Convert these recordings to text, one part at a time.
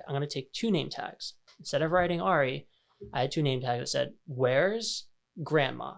I'm going to take 2 name tags. Instead of writing Ari, I had 2 name tags that said, "Where's Grandma?"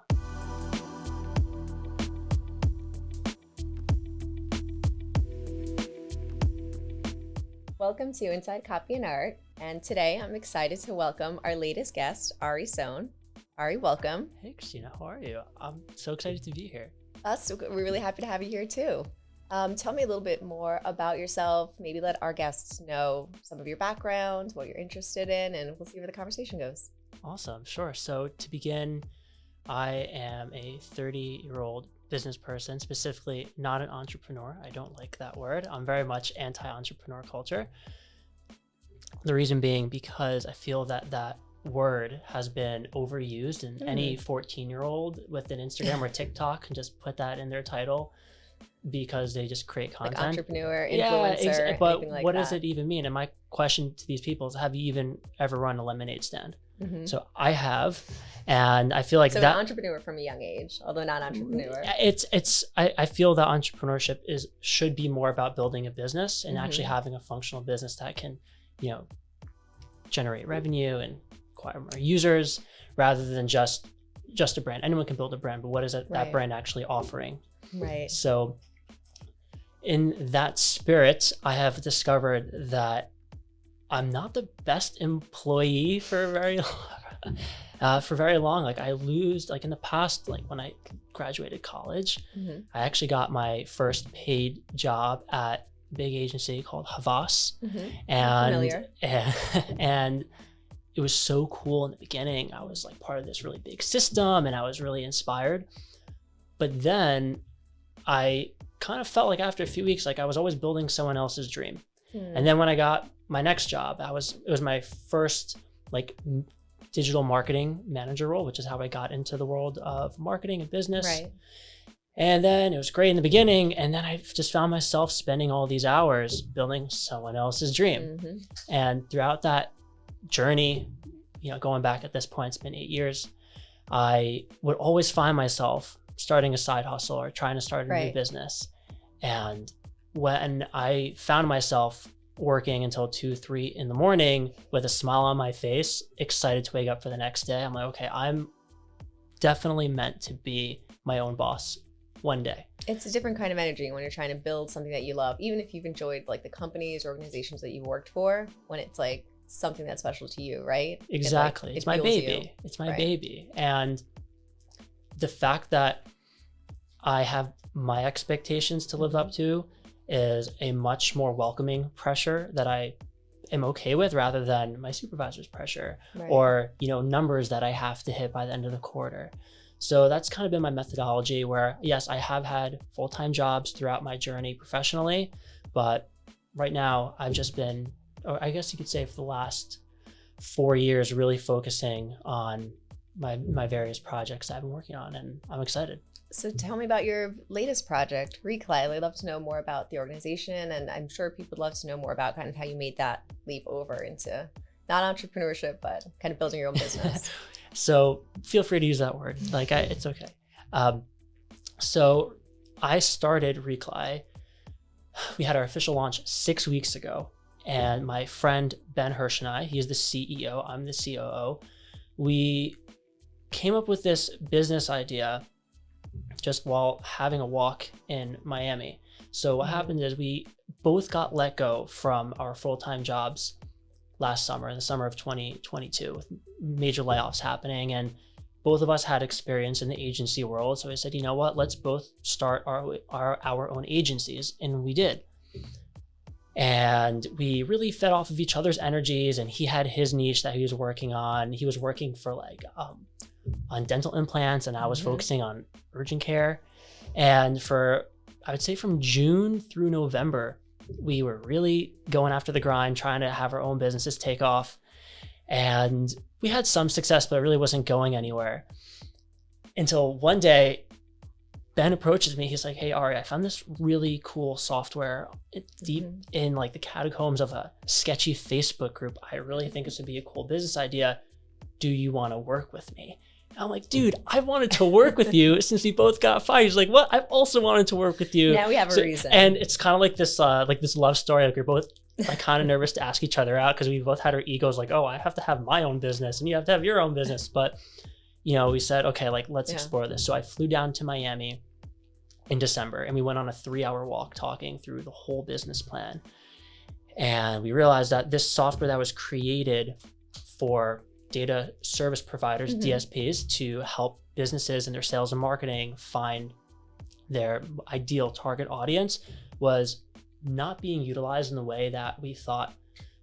Welcome to Inside Copy and Art, and today I'm excited to welcome our latest guest, Ari Sohn. Ari, welcome. Hey, Christina, how are you? I'm so excited to be here. We're really happy to have you here too. Tell me a little bit more about yourself. Maybe let our guests know some of your background, what you're interested in, and we'll see where the conversation goes. Awesome, sure. So to begin, I am a 30-year-old business person, specifically not an entrepreneur. I don't like that word. I'm very much anti-entrepreneur culture. The reason being because I feel that that word has been overused, and any 14-year-old with an Instagram or TikTok can just put that in their title because they just create content. Like entrepreneur, influencer, but anything like what that. does it even mean? And my question to these people is, have you even ever run a lemonade stand? So I have, and I feel like so that an entrepreneur from a young age, although not entrepreneur. I feel that entrepreneurship should be more about building a business and actually having a functional business that can, generate revenue and acquire more users, rather than just a brand. Anyone can build a brand, but what is that brand actually offering? Right. So in that spirit, I have discovered that I'm not the best employee for very long. Like I lose, like in the past, like when I graduated college, I actually got my first paid job at a big agency called Havas. And it was so cool in the beginning. I was like part of this really big system and I was really inspired. But then I kind of felt like after a few weeks, like I was always building someone else's dream. And then when I got my next job, it was my first like digital marketing manager role, which is how I got into the world of marketing and business. Right. And then it was great in the beginning. And then I just found myself spending all these hours building someone else's dream. And throughout that journey, going back at this point, it's been 8 years, I would always find myself starting a side hustle or trying to start a new business. And when I found myself working until 2-3 in the morning with a smile on my face, excited to wake up for the next day, I'm like, okay, I'm definitely meant to be my own boss one day. It's a different kind of energy when you're trying to build something that you love, even if you've enjoyed like the companies, organizations that you've worked for, when it's like something that's special to you, right? Exactly. It's my baby. It's my baby. And the fact that I have my expectations to live up to is a much more welcoming pressure that I am okay with, rather than my supervisor's pressure or, numbers that I have to hit by the end of the quarter. So that's kind of been my methodology, where yes, I have had full-time jobs throughout my journey professionally, but right now I've just been, or I guess you could say for the last 4 years, really focusing on my various projects I've been working on, and I'm excited. So tell me about your latest project, Reclai. I'd love to know more about the organization, and I'm sure people would love to know more about kind of how you made that leap over into not entrepreneurship, but kind of building your own business. So feel free to use that word. It's okay. So I started Reclai. We had our official launch 6 weeks ago, and my friend Ben Hirsch and I, he's the CEO, I'm the COO. We came up with this business idea just while having a walk in Miami. So what happened is we both got let go from our full-time jobs last summer, in the summer of 2022, with major layoffs happening, and both of us had experience in the agency world. So I said, you know what, let's both start our own agencies, and we did. And we really fed off of each other's energies, and he had his niche that he was working on. He was working for on dental implants, and I was focusing on urgent care. And I would say from June through November, we were really going after the grind, trying to have our own businesses take off. And we had some success, but it really wasn't going anywhere. Until one day, Ben approaches me. He's like, hey, Ari, I found this really cool software. It's deep in the catacombs of a sketchy Facebook group. I really think this would be a cool business idea. Do you want to work with me? I'm like, dude, I wanted to work with you since we both got fired. He's like, what? I've also wanted to work with you. Now we have a reason. And it's kind of like this love story. Like we're both like kind of nervous to ask each other out because we both had our egos like, oh, I have to have my own business and you have to have your own business. But, we said, okay, like let's explore this. So I flew down to Miami in December and we went on a 3-hour walk talking through the whole business plan. And we realized that this software that was created for data service providers, DSPs, to help businesses in their sales and marketing find their ideal target audience was not being utilized in the way that we thought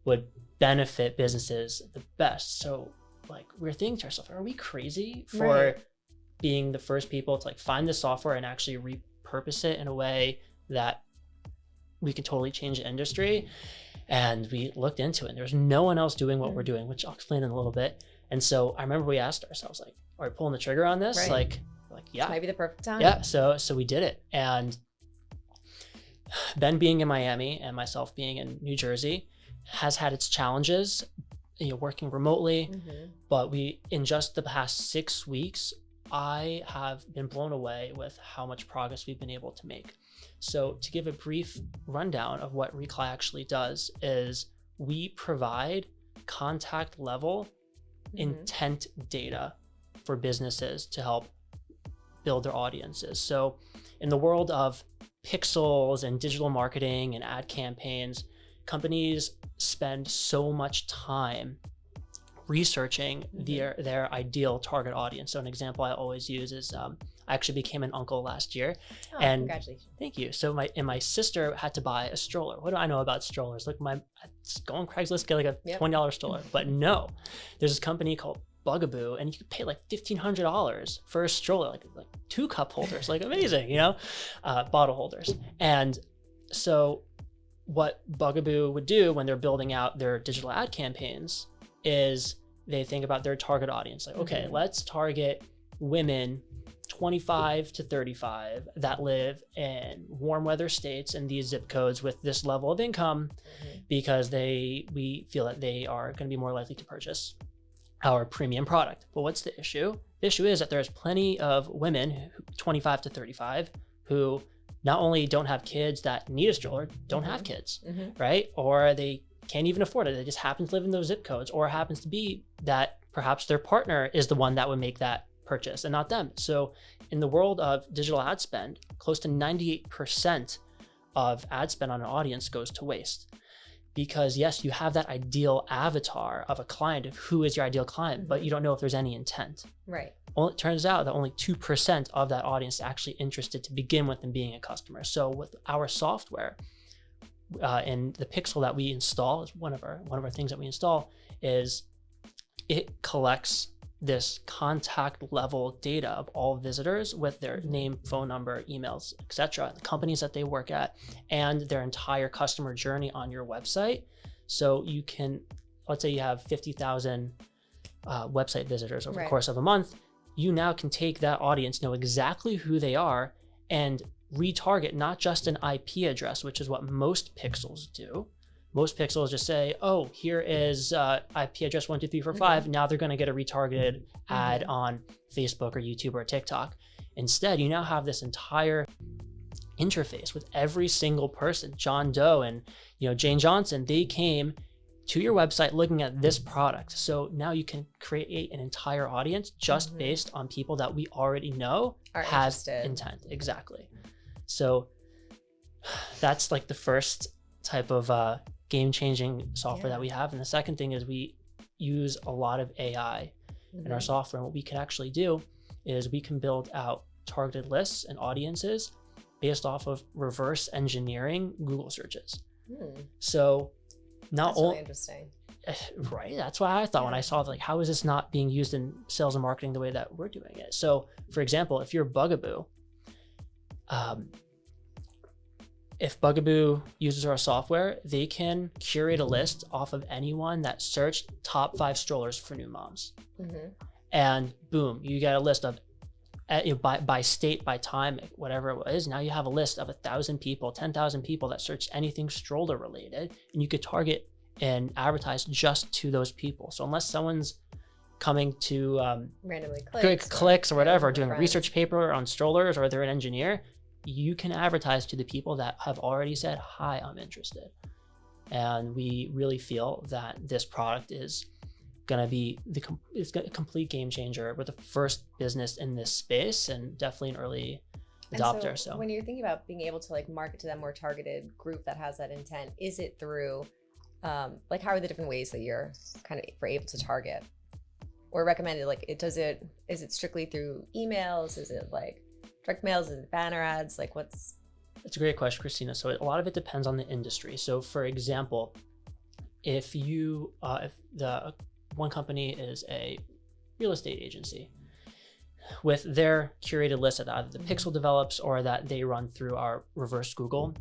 would benefit businesses the best. So like we're thinking to ourselves, are we crazy for being the first people to like find the software and actually repurpose it in a way that we could totally change the industry? And we looked into it and there's no one else doing what we're doing, which I'll explain in a little bit. And so I remember we asked ourselves like, are we pulling the trigger on this? Like yeah, maybe the perfect time. Yeah. So we did it. And Ben being in Miami and myself being in New Jersey has had its challenges, working remotely, but in just the past 6 weeks, I have been blown away with how much progress we've been able to make. So to give a brief rundown of what Reclai actually does is we provide contact level intent data for businesses to help build their audiences. So in the world of pixels and digital marketing and ad campaigns, companies spend so much time researching their ideal target audience. So an example I always use is I actually became an uncle last year. Oh, and congratulations. Thank you. So my sister had to buy a stroller. What do I know about strollers? Look, go on Craigslist, get like a $20 stroller. But no, there's this company called Bugaboo, and you could pay like $1,500 for a stroller, like 2 cup holders, like amazing, bottle holders. And so what Bugaboo would do when they're building out their digital ad campaigns is they think about their target audience. Like, okay, let's target women 25 to 35 that live in warm weather states in these zip codes with this level of income because we feel that they are going to be more likely to purchase our premium product. But what's the issue? The issue is that there's plenty of women 25 to 35 who not only don't have kids that need a stroller, don't have kids, right? Or they can't even afford it. They just happen to live in those zip codes, or it happens to be that perhaps their partner is the one that would make that purchase and not them. So in the world of digital ad spend, close to 98% of ad spend on an audience goes to waste. Because yes, you have that ideal avatar of a client of who is your ideal client, but you don't know if there's any intent. Right. Well, it turns out that only 2% of that audience is actually interested to begin with in being a customer. So with our software, and the pixel that we install is one of our things that we install is it collects this contact level data of all visitors with their name, phone number, emails, etc., the companies that they work at, and their entire customer journey on your website. So you can, let's say you have 50,000 website visitors over the course of a month. You now can take that audience, know exactly who they are, and retarget not just an IP address, which is what most pixels do. Most pixels just say, oh, here is IP address 12345. Now they're going to get a retargeted ad on Facebook or YouTube or TikTok. Instead, you now have this entire interface with every single person. John Doe and Jane Johnson, they came to your website looking at this product. So now you can create an entire audience just based on people that we already know have intent. Exactly. So that's like the first type of game-changing software that we have. And the second thing is we use a lot of AI in our software. And what we can actually do is we can build out targeted lists and audiences based off of reverse engineering Google searches. So not only really interesting. Right. That's why I thought when I saw like, how is this not being used in sales and marketing the way that we're doing it? So for example, if you're Bugaboo, if Bugaboo uses our software, they can curate a list off of anyone that searched top 5 strollers for new moms. And boom, you get a list of by state, by time, whatever it was. Now you have a list of 1,000 people, 10,000 people that searched anything stroller related, and you could target and advertise just to those people. So unless someone's coming to randomly clicks or whatever, doing a research paper on strollers, or they're an engineer, you can advertise to the people that have already said, hi, I'm interested. And we really feel that this product is going to be a complete game changer. We're the first business in this space and definitely an early adopter. And so when you're thinking about being able to like market to that more targeted group that has that intent, is it through like how are the different ways that you're kind of able to target or recommended? Like is it strictly through emails? Is it like direct mails? Is it banner ads? Like what's... It's a great question, Christina. So a lot of it depends on the industry. So for example, if the one company is a real estate agency with their curated list that either the Pixel develops or that they run through our reverse Google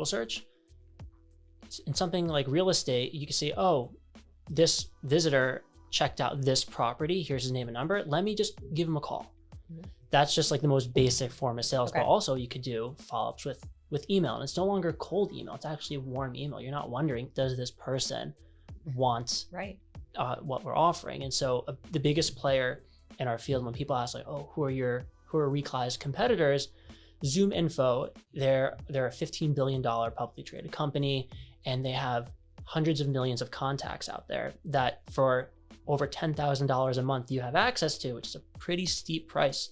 search. In something like real estate, you can say, oh, this visitor checked out this property. Here's his name and number. Let me just give him a call. That's just like the most basic form of sales. Okay. But also you could do follow-ups with email, and it's no longer cold email. It's actually warm email. You're not wondering, does this person want what we're offering? And so the biggest player in our field, when people ask like, oh, who are Reclai's competitors? Zoom Info, they're a $15 billion publicly traded company, and they have hundreds of millions of contacts out there that for over $10,000 a month you have access to, which is a pretty steep price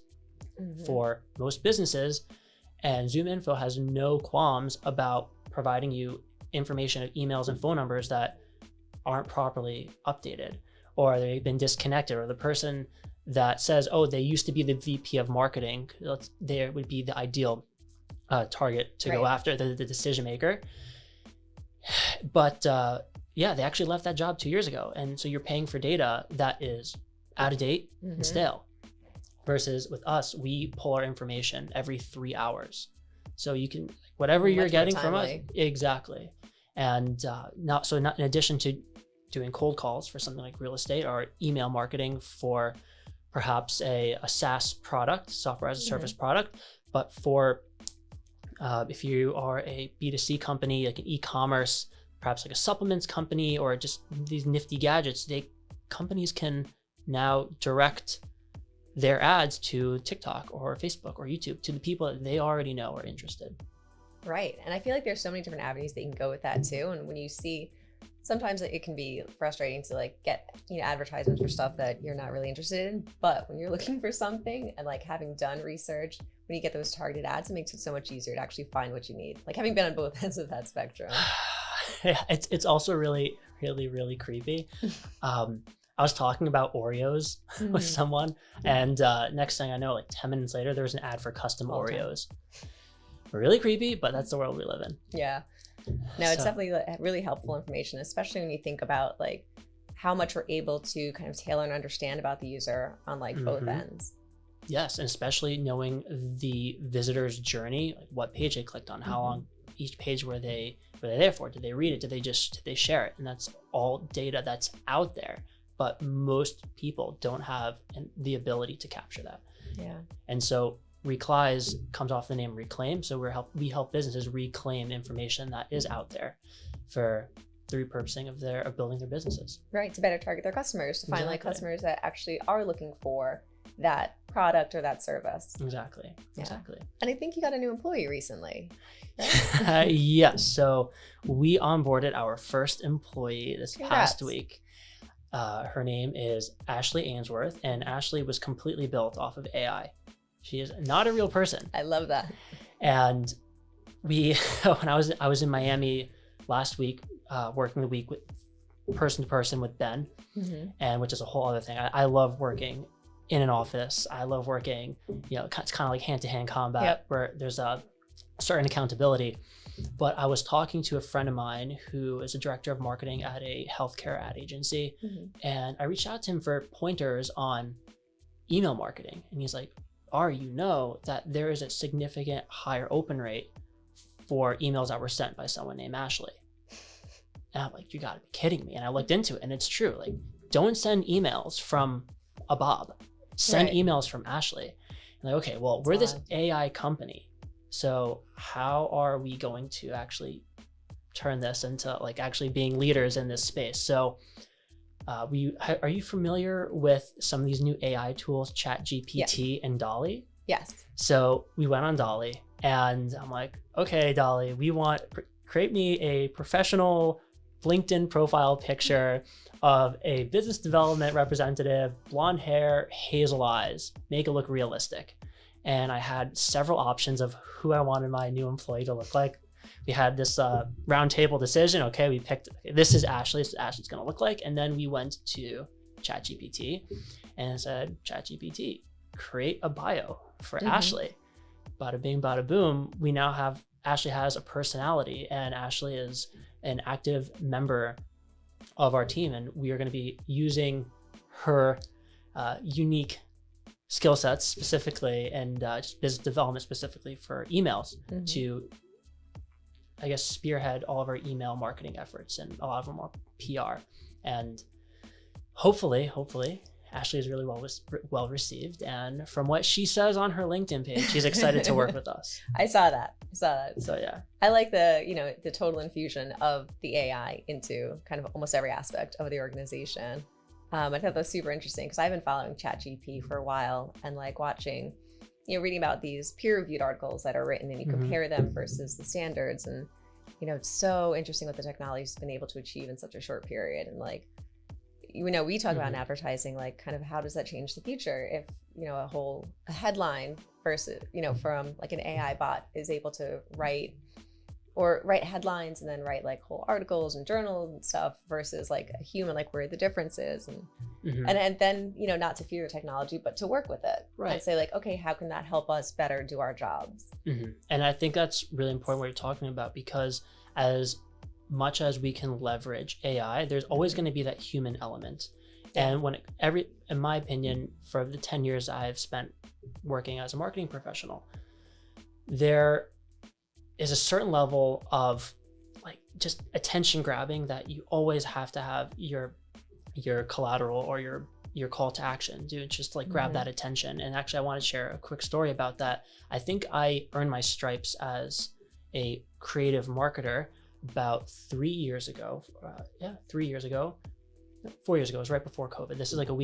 for most businesses. And Zoom Info has no qualms about providing you information of emails and phone numbers that aren't properly updated, or they've been disconnected, or the person that says, oh, they used to be the VP of marketing, they would be the ideal target to go after, the decision maker. But they actually left that job 2 years ago. And so you're paying for data that is out of date and stale. Versus with us, we pull our information every 3 hours. So you can, whatever you're getting from us, exactly. And not in addition to doing cold calls for something like real estate or email marketing for perhaps a SaaS product, software as a service product, but for if you are a B2C company, like an e-commerce, perhaps like a supplements company, or just these nifty gadgets, companies can now direct their ads to TikTok or Facebook or YouTube to the people that they already know are interested. Right. And I feel like there's so many different avenues that you can go with that too. And when you see, sometimes it can be frustrating to like get, advertisements for stuff that you're not really interested in. But when you're looking for something and like having done research, when you get those targeted ads, it makes it so much easier to actually find what you need. Like having been on both ends of that spectrum. Yeah, it's also really, really, really creepy. I was talking about Oreos with someone, and next thing I know, like 10 minutes later, there was an ad for custom Oreos. Really creepy, but that's the world we live in. Yeah. No, it's definitely really helpful information, especially when you think about like how much we're able to kind of tailor and understand about the user on like both ends. Yes, and especially knowing the visitor's journey, like what page they clicked on, how long each page were they there for? Did they read it? Did they share it? And that's all data that's out there. But most people don't have the ability to capture that. Yeah. And so Reclai comes off the name Reclaim. So we help businesses reclaim information that is out there for the repurposing of building their businesses. Right, to better target their customers, to find like customers that actually are looking for that product or that service. Exactly. And I think you got a new employee recently. Right? Yes. So we onboarded our first employee this past week. Her name is Ashley Ainsworth, and Ashley was completely built off of AI. She is not a real person. I love that. And when I was in Miami last week, working the week with person to person with Ben, and which is a whole other thing. I love working in an office. I love working, it's kind of like hand-to-hand combat where there's a certain accountability. But I was talking to a friend of mine who is a director of marketing at a healthcare ad agency, and I reached out to him for pointers on email marketing, and he's like, Ari, that there is a significant higher open rate for emails that were sent by someone named Ashley. And I'm like, you gotta be kidding me. And I looked into it, and it's true. Like, don't send emails from a Bob. Send emails from Ashley. And like, okay, well, we're this AI company. So how are we going to actually turn this into like actually being leaders in this space? So are you familiar with some of these new AI tools, ChatGPT and Dolly? Yes. So we went on Dolly, and I'm like, okay, Dolly, we want create me a professional LinkedIn profile picture of a business development representative, blonde hair, hazel eyes, make it look realistic. And I had several options of who I wanted my new employee to look like. We had this round table decision. Okay, we picked, this is Ashley, this is Ashley's gonna look like. And then we went to ChatGPT and said, ChatGPT, create a bio for Ashley. Bada bing, bada boom. We now have, Ashley has a personality, and Ashley is an active member of our team, and we are going to be using her unique skill sets specifically, and just business development specifically for emails to, I guess, spearhead all of our email marketing efforts, and a lot of them are PR. And hopefully Ashley is really well received, and from what she says on her LinkedIn page, she's excited to work with us. I saw that. So yeah, I like the total infusion of the AI into kind of almost every aspect of the organization. I thought that was super interesting because I've been following ChatGPT for a while, and like watching, reading about these peer-reviewed articles that are written, and you compare them versus the standards, and it's so interesting what the technology's been able to achieve in such a short period. And like, we talk about in advertising, like kind of how does that change the future if, a headline versus, from like an AI bot is able to write headlines and then write like whole articles and journals and stuff versus like a human, like where the difference is. And then, not to fear technology, but to work with it. Right. And say like, okay, how can that help us better do our jobs? And I think that's really important what you're talking about, because as much as we can leverage AI, there's always going to be that human element. And in my opinion, for the 10 years I've spent working as a marketing professional, there is a certain level of like just attention grabbing that you always have to have your collateral or your call to action to just like grab that attention. And actually, I want to share a quick story about that. I think I earned my stripes as a creative marketer about 3 years ago. 3 years ago. 4 years ago. It was right before COVID. This is like a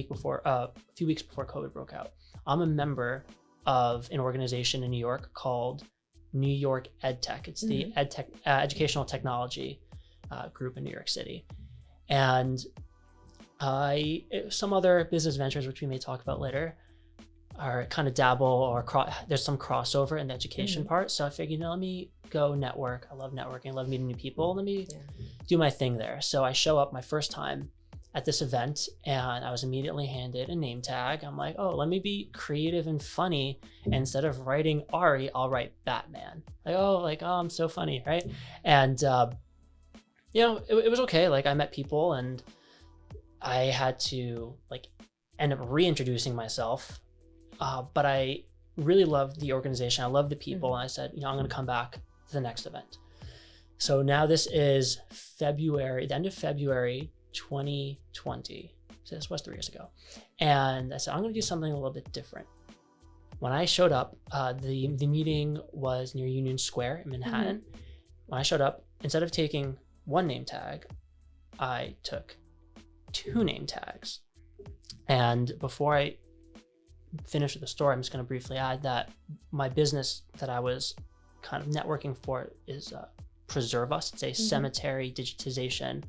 few weeks before COVID broke out. I'm a member of an organization in New York called New York EdTech. It's the EdTech educational technology group in New York City. And some other business ventures, which we may talk about later, are kind of dabble or there's some crossover in the education part. So I figured, let me go network. I love networking. I love meeting new people. Let me do my thing there. So I show up my first time at this event, and I was immediately handed a name tag. I'm like, oh, let me be creative and funny. Instead of writing Ari, I'll write Batman. I'm so funny, right? And it was okay. Like, I met people, and I had to like end up reintroducing myself. But I really loved the organization. I loved the people. And I said, I'm going to come back to the next event. So now this is the end of February 2020. So this was 3 years ago. And I said, I'm going to do something a little bit different. When I showed up, the meeting was near Union Square in Manhattan. When I showed up, instead of taking one name tag, I took 2 name tags. And before I finish with the story, I'm just going to briefly add that my business that I was kind of networking for is Preserve Us. It's a cemetery digitization.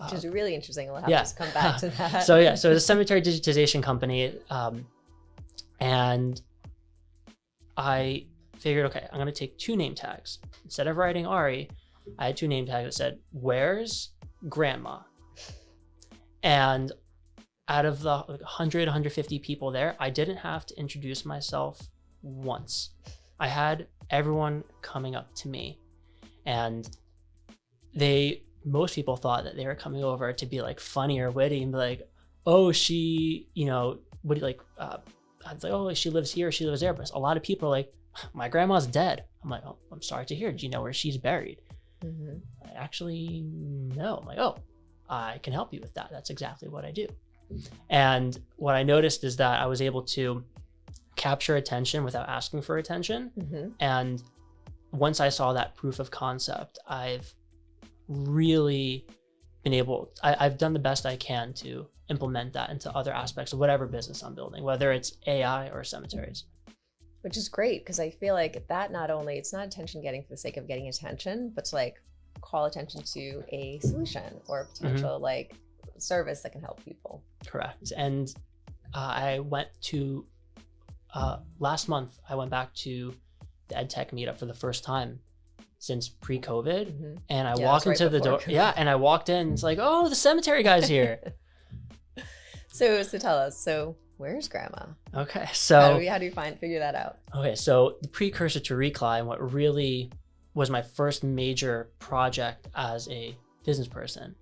Which is really interesting. We'll have to come back to that. So it's a cemetery digitization company. And I figured, okay, I'm going to take 2 name tags. Instead of writing Ari, I had 2 name tags that said, "Where's Grandma?" And out of the 100, 150 people there, I didn't have to introduce myself once. I had everyone coming up to me, and most people thought that they were coming over to be like funny or witty and be like, oh, she, what do you like? I was like, oh, she lives here, she lives there. But a lot of people are like, my grandma's dead. I'm like, oh, I'm sorry to hear. Do you know where she's buried? Actually, no. I'm like, oh, I can help you with that. That's exactly what I do. And what I noticed is that I was able to capture attention without asking for attention. And once I saw that proof of concept, I've really been I've done the best I can to implement that into other aspects of whatever business I'm building, whether it's AI or cemeteries. Which is great, because I feel like that it's not attention getting for the sake of getting attention, but to like call attention to a solution or a potential like service that can help people. Correct. And I went to last month. I went back to the EdTech meetup for the first time since pre-COVID, and I walked into the door. Yeah, and I walked in. It's like, oh, the cemetery guy's here. So tell us. So where's Grandma? Okay, so how do you figure that out? Okay, so the precursor to Reclai and what really was my first major project as a business person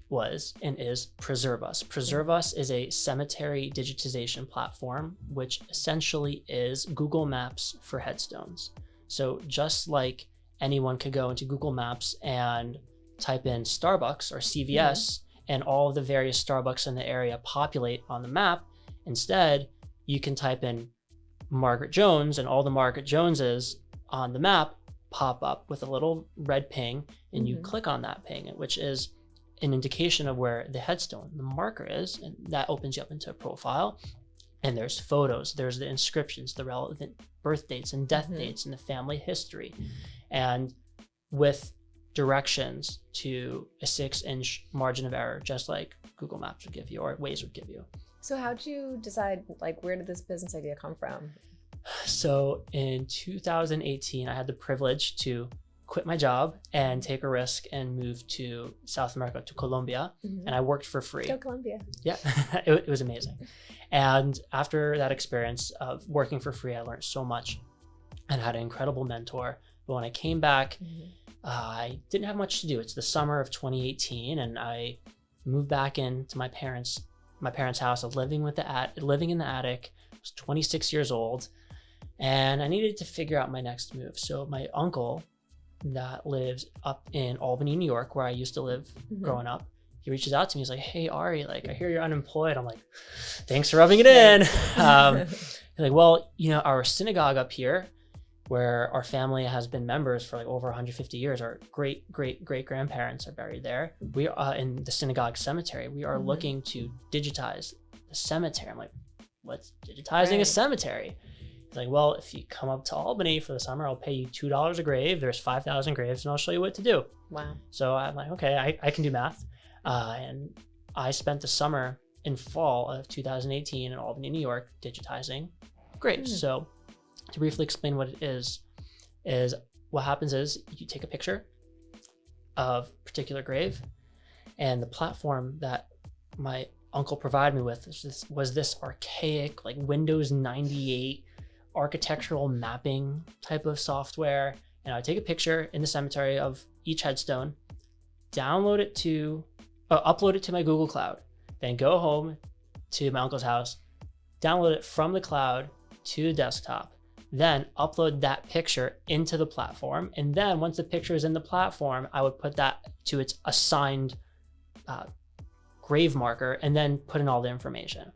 was and is Preserve Us. Preserve Us is a cemetery digitization platform, which essentially is Google Maps for headstones. So just like anyone could go into Google Maps and type in Starbucks or CVS, and all of the various Starbucks in the area populate on the map, instead, you can type in Margaret Jones, and all the Margaret Joneses on the map pop up with a little red ping, and you click on that ping, which is an indication of where the headstone, the marker is, and that opens you up into a profile. And there's photos, there's the inscriptions, the relevant birth dates and death dates, and the family history, and with directions to a 6-inch margin of error, just like Google Maps would give you or Waze would give you. So how'd you decide, like, where did this business idea come from? So in 2018, I had the privilege to quit my job and take a risk and move to South America, to Colombia, and I worked for free. Go Colombia. Yeah, it was amazing. And after that experience of working for free, I learned so much and had an incredible mentor. But when I came back, I didn't have much to do. It's the summer of 2018, and I moved back into my parents' house. I was living in the attic. I was 26 years old, and I needed to figure out my next move. So my uncle, that lives up in Albany, New York, where I used to live growing up, he reaches out to me. He's like, "Hey, Ari, like, I hear you're unemployed." I'm like, "Thanks for rubbing it in." He's like, "Well, our synagogue up here, where our family has been members for like over 150 years, our great grandparents are buried there. We are in the synagogue cemetery. We are looking to digitize the cemetery." I'm like, "What's digitizing a cemetery?" He's like, "Well, if you come up to Albany for the summer, I'll pay you $2 a grave. There's 5,000 graves, and I'll show you what to do." Wow. So I'm like, okay, I can do math. And I spent the summer in fall of 2018 in Albany, New York, digitizing graves. So to briefly explain what it is what happens is you take a picture of a particular grave, and the platform that my uncle provided me with was this archaic, like Windows 98 architectural mapping type of software. And I would take a picture in the cemetery of each headstone, upload it to my Google Cloud, then go home to my uncle's house, download it from the cloud to the desktop, then upload that picture into the platform. And then once the picture is in the platform, I would put that to its assigned grave marker and then put in all the information.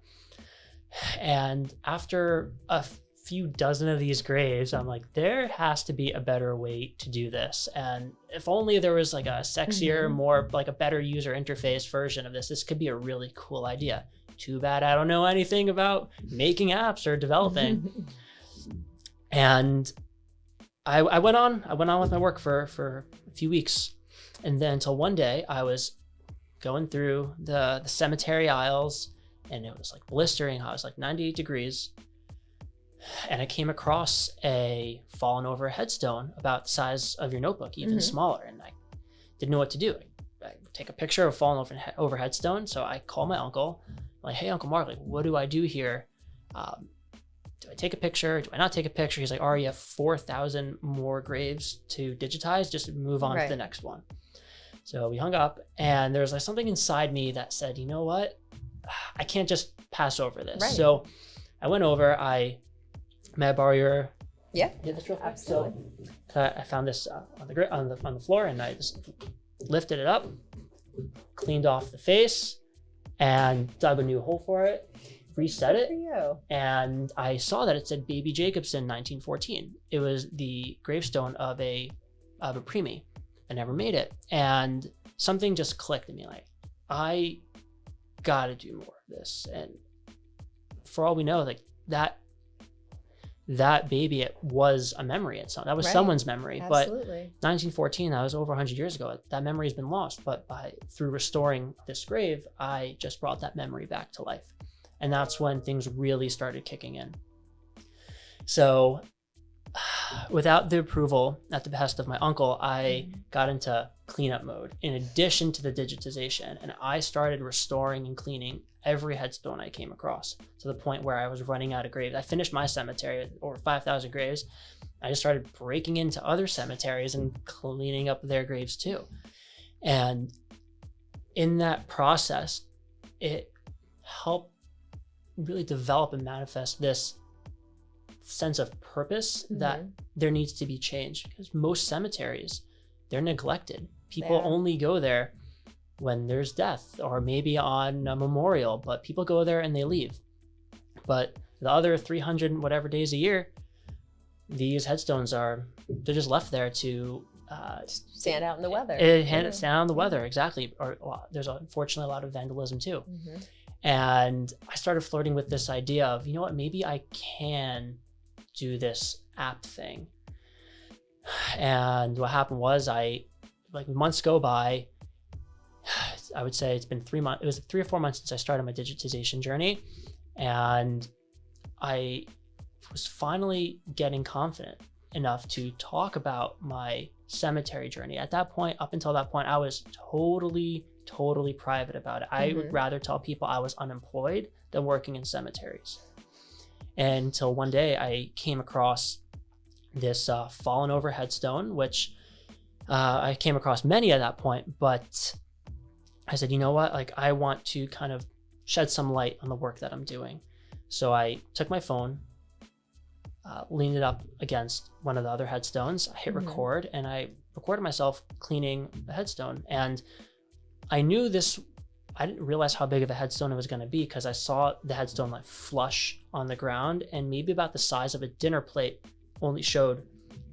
And after a few dozen of these graves, I'm like, there has to be a better way to do this. And if only there was like a sexier, more like a better user interface version of this could be a really cool idea. Too bad I don't know anything about making apps or developing. And I went on with my work for a few weeks. And then until one day I was going through the cemetery aisles, and it was like blistering hot. It was like 98 degrees. And I came across a fallen over headstone about the size of your notebook, even smaller. And I didn't know what to do. I take a picture of fallen over headstone. So I call my uncle. I'm like, "Hey, Uncle Mark, like, what do I do here? Do I take a picture? Do I not take a picture?" He's like, "Ari, you have 4,000 more graves to digitize. Just move on to the next one." So we hung up, and there was like something inside me that said, "You know what? I can't just pass over this." So I went over. May I borrow your? Yeah. This real quick? Absolutely. So I found this on the floor, and I just lifted it up, cleaned off the face, and dug a new hole for it. Reset it, and I saw that it said Baby Jacobson 1914. It was the gravestone of a preemie that never made it, and something just clicked in me. Like, I gotta do more of this. And for all we know, like, that that baby, it was a memory. That was Right. someone's memory. Absolutely. But 1914, that was over 100 years ago. That memory has been lost. But through restoring this grave, I just brought that memory back to life. And that's when things really started kicking in. So without the approval, at the behest of my uncle, I got into cleanup mode in addition to the digitization. And I started restoring and cleaning every headstone I came across, to the point where I was running out of graves. I finished my cemetery, over 5,000 graves. I just started breaking into other cemeteries and cleaning up their graves too. And in that process, it helped really develop and manifest this sense of purpose that there needs to be change, because most cemeteries, they're neglected. People only go there when there's death or maybe on a memorial, but people go there and they leave. But the other 300 whatever days a year, these headstones they're just left there to stand out in the weather. Stand out in the weather, exactly. Or there's unfortunately a lot of vandalism too. And I started flirting with this idea of, you know what, maybe I can do this app thing. And what happened was, months go by. I would say it's been 3 months. It was 3 or 4 months since I started my digitization journey. And I was finally getting confident enough to talk about my cemetery journey. At that point, up until that point, I was totally private about it. I would rather tell people I was unemployed than working in cemeteries. And until one day I came across this fallen over headstone, which I came across many at that point, but I said, you know what, I want to kind of shed some light on the work that I'm doing. So I took my phone, leaned it up against one of the other headstones, I hit record, and I recorded myself cleaning the headstone. And I knew I didn't realize how big of a headstone it was going to be, because I saw the headstone flush on the ground, and maybe about the size of a dinner plate only showed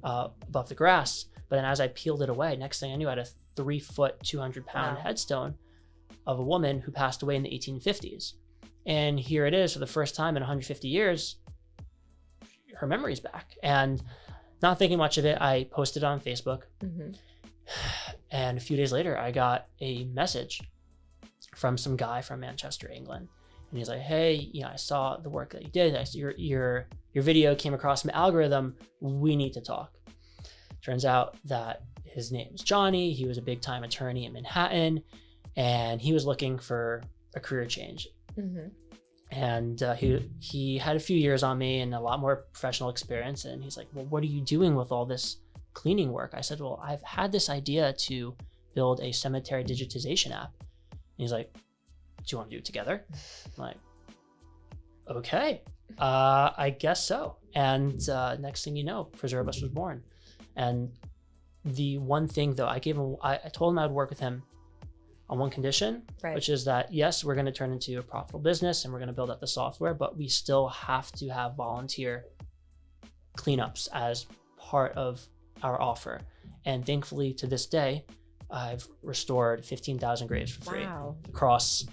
above the grass. But then as I peeled it away, next thing I knew, I had a 3 foot, 200-pound headstone of a woman who passed away in the 1850s. And here it is, for the first time in 150 years, her memory's back. And not thinking much of it, I posted it on Facebook. And a few days later, I got a message from some guy from Manchester, England. And he's like, hey, I saw the work that you did. Your video came across my algorithm. We need to talk. Turns out that his name is Johnny. He was a big time attorney in Manhattan, and he was looking for a career change. And he had a few years on me and a lot more professional experience. And he's like, well, what are you doing with all this cleaning work? I said, well, I've had this idea to build a cemetery digitization app. And he's like, do you want to do it together? I'm like, okay, I guess so. And next thing you know, Preserve Us was born. And the one thing though, I told him I would work with him on one condition, which is that, yes, we're going to turn into a profitable business and we're going to build out the software, but we still have to have volunteer cleanups as part of our offer. And thankfully to this day, I've restored 15,000 graves for free across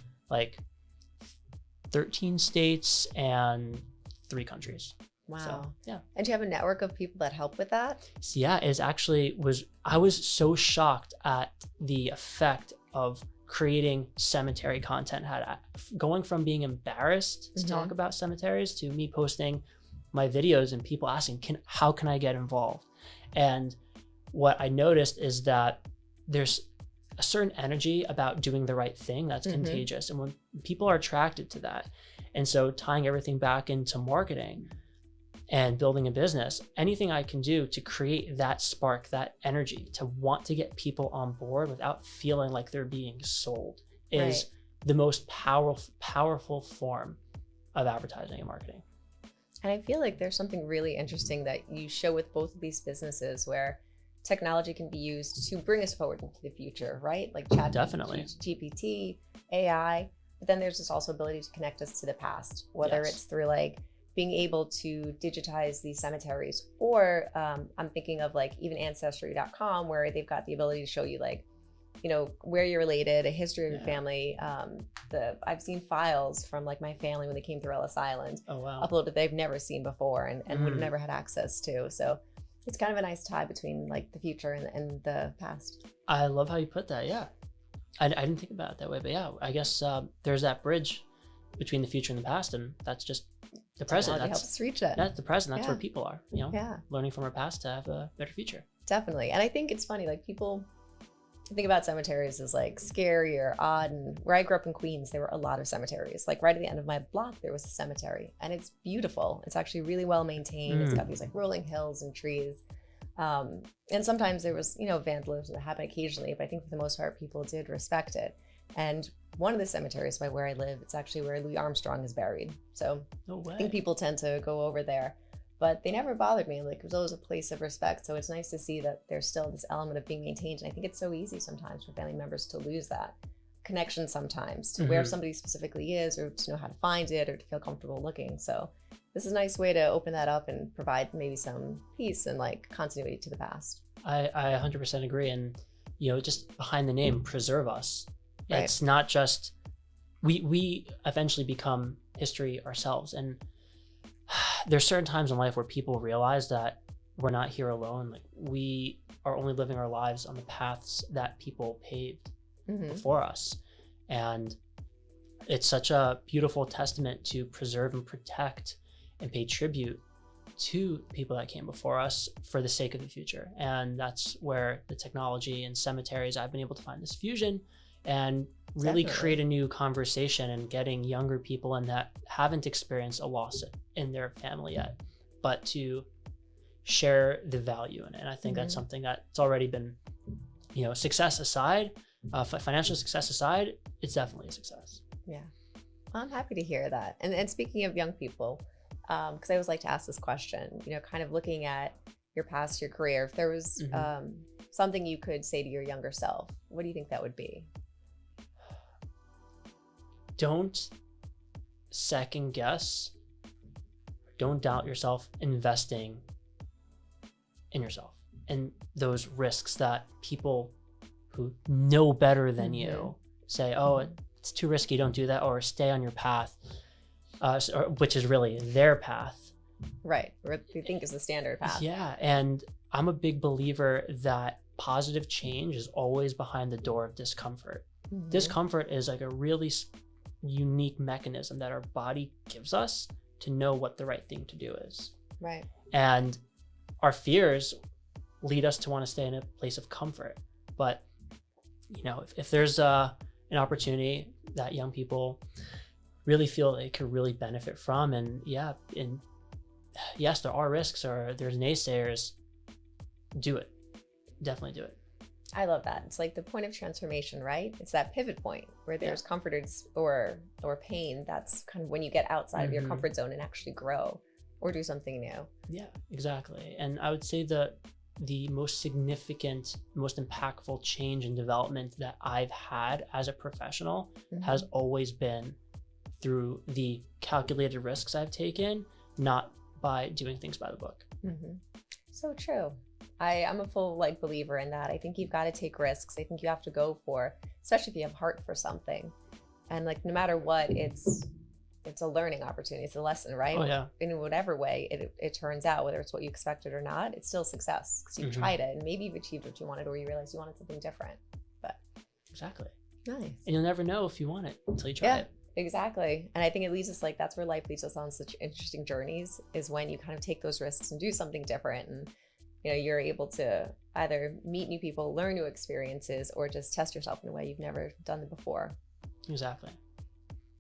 13 states and 3 countries. Wow. So, yeah. And do you have a network of people that help with that? So, yeah, I was so shocked at the effect of creating cemetery content had, going from being embarrassed to talk about cemeteries to me posting my videos and people asking, how can I get involved? And what I noticed is that there's a certain energy about doing the right thing that's contagious. And when people are attracted to that, and so tying everything back into marketing and building a business, anything I can do to create that spark, that energy to want to get people on board without feeling like they're being sold is the most powerful form of advertising and marketing. And I feel like there's something really interesting that you show with both of these businesses where technology can be used to bring us forward into the future, right? Like chat, definitely, GPT, AI, but then there's this also ability to connect us to the past, whether it's through being able to digitize these cemeteries, or I'm thinking of even ancestry.com, where they've got the ability to show you where you're related, a history of your family. I've seen files from like my family when they came through Ellis Island. Oh, wow. Uploaded they've never seen before and would have never had access to. So it's kind of a nice tie between like the future and the past. I love how you put that. Yeah. I didn't think about it that way, but yeah, I guess there's that bridge between the future and the past, and that's just the present. Technology helps us reach that. That's the present. That's where people are, Yeah. learning from our past to have a better future. Definitely. And I think it's funny, like people think about cemeteries as like scary or odd. And where I grew up in Queens, there were a lot of cemeteries. Like right at the end of my block, there was a cemetery, and it's beautiful. It's actually really well maintained. It's got these like rolling hills and trees. And sometimes there was, vandalism that happened occasionally, but I think for the most part, people did respect it. And one of the cemeteries by where I live, it's actually where Louis Armstrong is buried. So No way. I think people tend to go over there, but they never bothered me. Like it was always a place of respect. So it's nice to see that there's still this element of being maintained. And I think it's so easy sometimes for family members to lose that connection sometimes to where somebody specifically is, or to know how to find it, or to feel comfortable looking. So this is a nice way to open that up and provide maybe some peace and like continuity to the past. I 100% agree. And, just behind the name, Preserve Us. Right. It's not just, we eventually become history ourselves. And there's certain times in life where people realize that we're not here alone. Like we are only living our lives on the paths that people paved before us. And it's such a beautiful testament to preserve and protect and pay tribute to people that came before us for the sake of the future. And that's where the technology and cemeteries, I've been able to find this fusion and really create a new conversation and getting younger people in that haven't experienced a loss in their family yet, but to share the value in it. And I think that's something that's already been, success aside, financial success aside, it's definitely a success. Yeah. I'm happy to hear that. And speaking of young people, because I always like to ask this question, kind of looking at your past, your career, if there was something you could say to your younger self, what do you think that would be? Don't second guess, don't doubt yourself investing in yourself and those risks that people who know better than you say, oh, it's too risky, don't do that, or stay on your path, which is really their path. Right, or they think is the standard path. Yeah, and I'm a big believer that positive change is always behind the door of discomfort. Discomfort is like a really unique mechanism that our body gives us to know what the right thing to do is. Right. And our fears lead us to want to stay in a place of comfort. But, if there's an opportunity that young people really feel they could really benefit from, and yes, there are risks or there's naysayers, do it. Definitely do it. I love that. It's like the point of transformation, right? It's that pivot point where there's comfort or pain. That's kind of when you get outside of your comfort zone and actually grow or do something new. Yeah, exactly. And I would say the most significant, most impactful change and development that I've had as a professional has always been through the calculated risks I've taken, not by doing things by the book. So true. I'm a full believer in that. I think you've got to take risks. I think you have to go for, especially if you have heart for something. And no matter what, it's a learning opportunity. It's a lesson, right? Oh, yeah. In whatever way it turns out, whether it's what you expected or not, it's still success because you've tried it and maybe you've achieved what you wanted or you realized you wanted something different. But exactly. Nice. And you'll never know if you want it until you try it. Exactly. And I think it leads us that's where life leads us on such interesting journeys, is when you kind of take those risks and do something different, and you're able to either meet new people, learn new experiences, or just test yourself in a way you've never done it before. Exactly.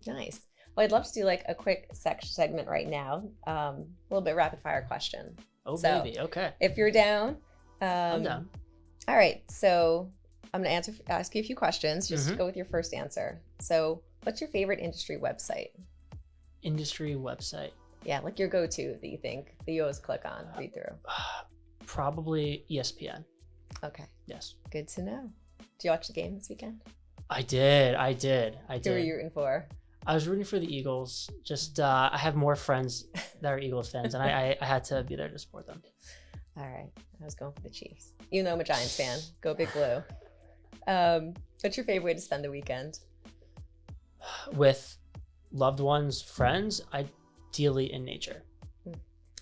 Nice. Well, I'd love to do a quick segment right now, a little bit rapid fire question. Oh, so, baby. Okay. If you're down. I'm down. All right. So I'm going to ask you a few questions. Just to go with your first answer. So what's your favorite industry website? Industry website? Yeah, your go-to that you think that you always click on, read through. Probably ESPN. Okay. Yes. Good to know. Did you watch the game this weekend? I did. Who were you rooting for? I was rooting for the Eagles. Just I have more friends that are Eagles fans, and I had to be there to support them. All right. I was going for the Chiefs. Even though I'm a Giants fan. Go Big Blue. What's your favorite way to spend the weekend? With loved ones, friends, ideally in nature.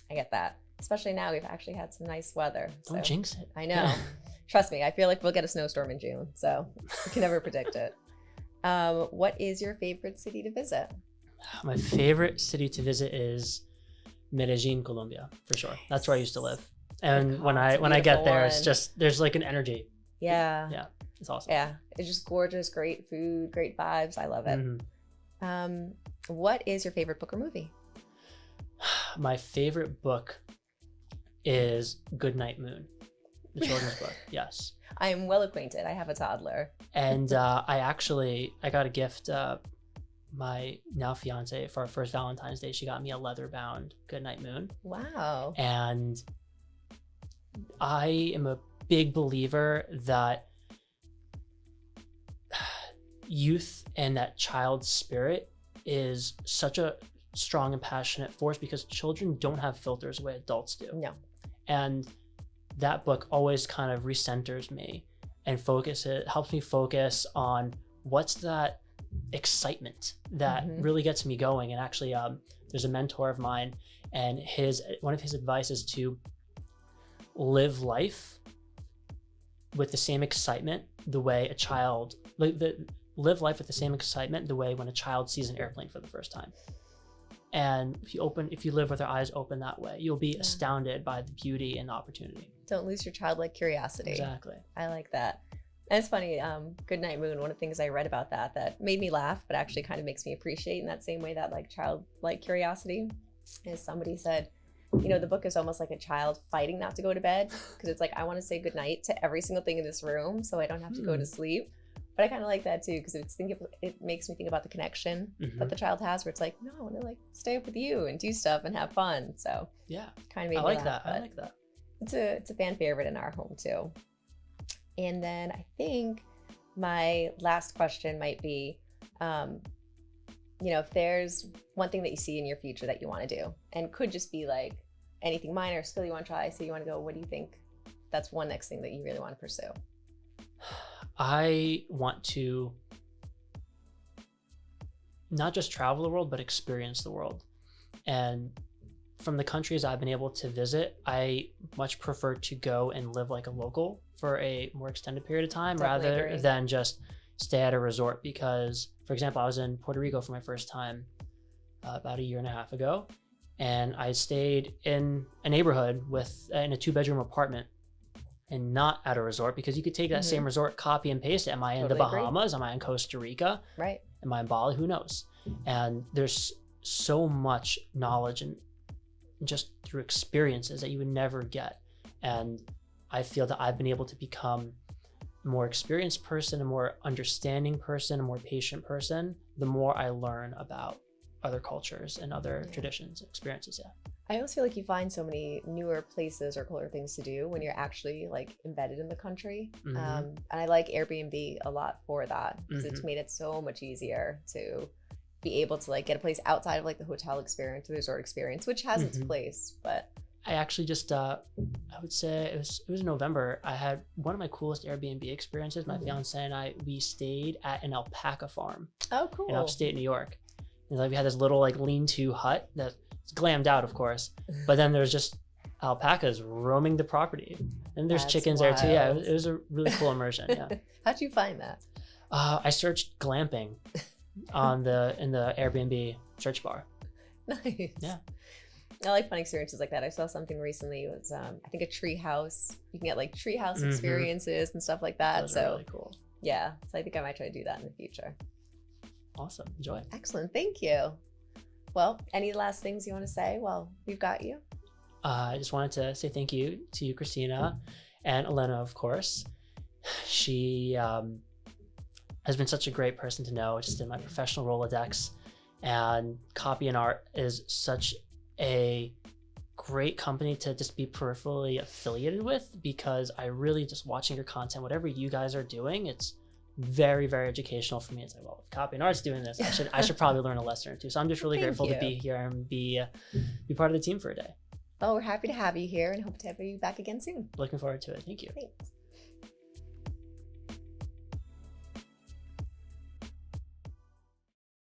I get that. Especially now we've actually had some nice weather. Don't jinx it. I know. Trust me, I feel like we'll get a snowstorm in June, so you can never predict it. What is your favorite city to visit? My favorite city to visit is Medellin, Colombia, for sure. That's where I used to live. And when I get there, it's just, there's like an energy. Yeah. Yeah. It's awesome. Yeah. It's just gorgeous, great food, great vibes. I love it. What is your favorite book or movie? My favorite book is Goodnight Moon, the children's book. Yes. I am well acquainted. I have a toddler. And I got a gift. My now fiance, for our first Valentine's Day, she got me a leather bound Goodnight Moon. Wow. And I am a big believer that youth and that child spirit is such a strong and passionate force, because children don't have filters the way adults do. No. And that book always kind of recenters me and helps me focus on what's that excitement that really gets me going. And actually, there's a mentor of mine, and one of his advice is to live life with the same excitement the way live life with the same excitement the way when a child sees an airplane for the first time. And if you live with your eyes open that way, you'll be astounded by the beauty and the opportunity. Don't lose your childlike curiosity. Exactly. I like that. And it's funny, Goodnight Moon, one of the things I read about that made me laugh, but actually kind of makes me appreciate in that same way that like childlike curiosity is, somebody said, the book is almost like a child fighting not to go to bed, because it's like, I want to say goodnight to every single thing in this room so I don't have to go to sleep. But I kind of like that too, because it makes me think about the connection that the child has, where it's like, no, I want to like stay up with you and do stuff and have fun. So yeah, kind of made I me like laugh, that. I like that. It's a fan favorite in our home too. And then I think my last question might be, if there's one thing that you see in your future that you want to do, and could just be like anything minor, skill you want to try, so you want to go, what do you think that's one next thing that you really want to pursue? I want to not just travel the world, but experience the world. And from the countries I've been able to visit, I much prefer to go and live like a local for a more extended period of time, rather than just stay at a resort. Because, for example, I was in Puerto Rico for my first time about 1.5 years ago, and I stayed in a neighborhood in a 2-bedroom apartment, and not at a resort, because you could take that same resort, copy and paste it. Am I in the Bahamas? Am I in Costa Rica? Right. Am I in Bali? Who knows? And there's so much knowledge and just through experiences that you would never get. And I feel that I've been able to become a more experienced person, a more understanding person, a more patient person, the more I learn about other cultures and other traditions and experiences. Yeah. I always feel like you find so many newer places or cooler things to do when you're actually like embedded in the country. And I like Airbnb a lot for that, because it's made it so much easier to be able to like get a place outside of like the hotel experience, the resort experience, which has its place. But I actually just, I would say it was in November. I had one of my coolest Airbnb experiences. My fiance and we stayed at an alpaca farm. Oh, cool. In upstate New York. And like we had this little like lean-to hut that's glammed out, of course, but then there's just alpacas roaming the property, and there's chickens there too. Yeah, it was a really cool immersion. Yeah. How'd you find that? I searched glamping in the Airbnb search bar. Nice. Yeah. I like fun experiences like that. I saw something recently. It was I think a tree house. You can get like tree house experiences and stuff like that. Those are really cool. Yeah. So I think I might try to do that in the future. Awesome. Enjoy. Excellent. Thank you. Well, any last things you want to say while we've got you? I just wanted to say thank you to Christina and Elena, of course. She has been such a great person to know just in my professional Rolodex, and Copy and Art is such a great company to just be peripherally affiliated with, because I really just watching your content, whatever you guys are doing, it's very, very educational for me. It's like, well, if Copy and Art's doing this, I should probably learn a lesson or two. So I'm just really grateful to be here and be part of the team for a day. Well, we're happy to have you here and hope to have you back again soon. Looking forward to it. Thank you. Thanks.